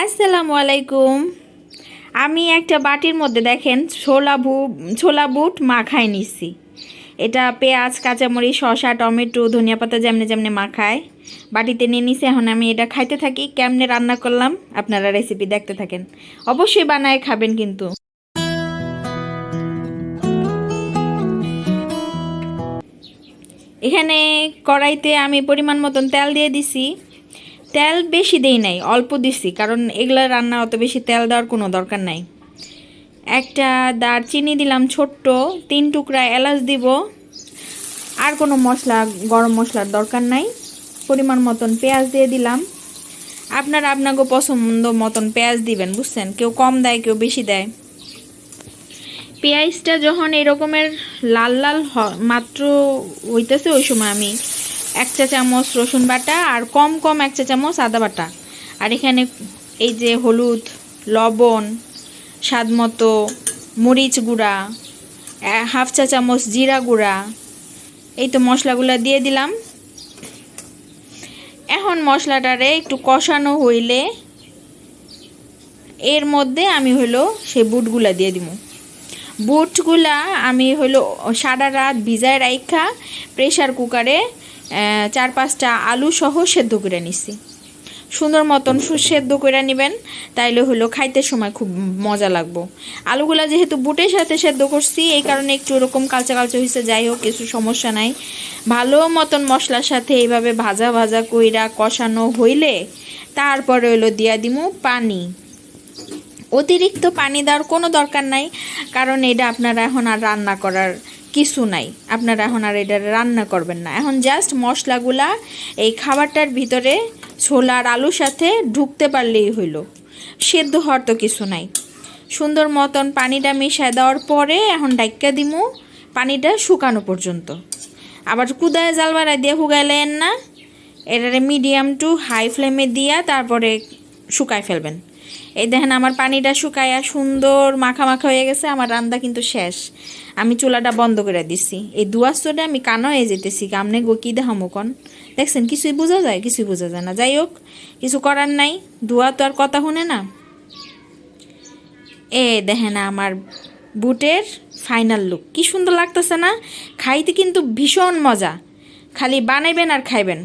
আসসালামু আলাইকুম। আমি একটা বাটির মধ্যে দেখেন ছোলা বুট মাখায় নিছি। এটা পেঁয়াজ, কাঁচামরিচ, শসা, টমেটো, ধনিয়া পাতা যেমনি যেমনি মাখায় বাটিতে নিয়ে নিছি। এখন আমি এটা খাইতে থাকি। কেমনে রান্না করলাম আপনারা রেসিপি দেখতে থাকেন, অবশ্যই বানায় খাবেন কিন্তু। এখানে কড়াইতে আমি পরিমাণ মতন তেল দিয়ে দিছি। তেল বেশি দেই নাই, অল্প দিছি, কারণ এগুলা রান্না অত বেশি তেল দেওয়ার কোনো দরকার নাই। একটা দারচিনি দিলাম ছোট্ট, 3 টুকরা এলাচ দিব। আর কোনো মশলা, গরম মশলার দরকার নাই। পরিমাণ মতন পেঁয়াজ দিয়ে দিলাম। আপনারা আপনাকে পছন্দ মতন পেঁয়াজ দিবেন, বুঝছেন? কেউ কম দেয়, কেউ বেশি দেয়। পেঁয়াজটা যখন এরকমের লাল লাল মাত্র হইতেছে, ওই সময় আমি 1 চা চামচ রসুন বাটা আর কম 1 চা চামচ আদা বাটা, আর এখানে এই যে হলুদ, লবণ, স্বাদ মতো মরিচ গুঁড়া, 1/2 চা চামচ জিরা গুঁড়া, এই তো মশলাগুলো দিয়ে দিলাম। এখন মশলাটারে একটু কষানো হইলে এর মধ্যে আমি সেই বুটগুলা দিয়ে দিব। বুটগুলা আমি সারা রাত ভিজায় রাইখা প্রেসার কুকারে 4-5টা আলু সহ সেদ্ধ করে নিছি। সুন্দর মতন সেদ্ধ করে নেবেন, তাইলে খাইতে সময় খুব মজা লাগবো। আলুগুলা যেহেতু বুটের সাথে সেদ্ধ করছি, এই কারণে একটু ওরকম কালচা কালচা হয়েছে। যাই হোক, কিছু সমস্যা নাই। ভালো মতন মশলার সাথে এইভাবে ভাজা ভাজা কইরা কষানো হইলে তারপরে দিয়া দিমু পানি। অতিরিক্ত পানি দেওয়ার কোনো দরকার নাই, কারণ এটা আপনারা এখন আর রান্না করার কিছু নাই। আপনারা এখন আর এটা রান্না করবেন না। এখন জাস্ট মশলাগুলা এই খাবারটার ভিতরে ছোলার আলুর সাথে ঢুকতে পারলেই হইল। সেদ্ধ হওয়ার তো কিছু নাই। সুন্দর মতন পানিটা মিশায় দেওয়ার পরে এখন ডাইক্কা দিমু পানিটা শুকানো পর্যন্ত। আবার কুদায় জাল বাড়ায় দিয়ে হুগাইলেন না, এটারে মিডিয়াম টু হাই ফ্লেমে দিয়া তারপরে শুকায় ফেলবেন। এই দেখেন আমার পানিটা শুকায়া সুন্দর মাখা মাখা হয়ে গেছে। আমার রান্না কিন্তু শেষ। আমি চুলাটা বন্ধ করে দিছি। এই দুয়াস্তটা আমি কানা হয়ে যেতেছি। কামনে গো কী দেখামো কন? দেখছেন, কিছুই বোঝা যায়? কিছুই বোঝা যায় না। যাই হোক, কিছু করার নাই। ধোয়া তো আর কথা শুনে না। দেখেন আমার বুটের ফাইনাল লুক কি সুন্দর লাগতেছে না? খাইতে কিন্তু ভীষণ মজা। খালি বানাইবেন আর খাইবেন।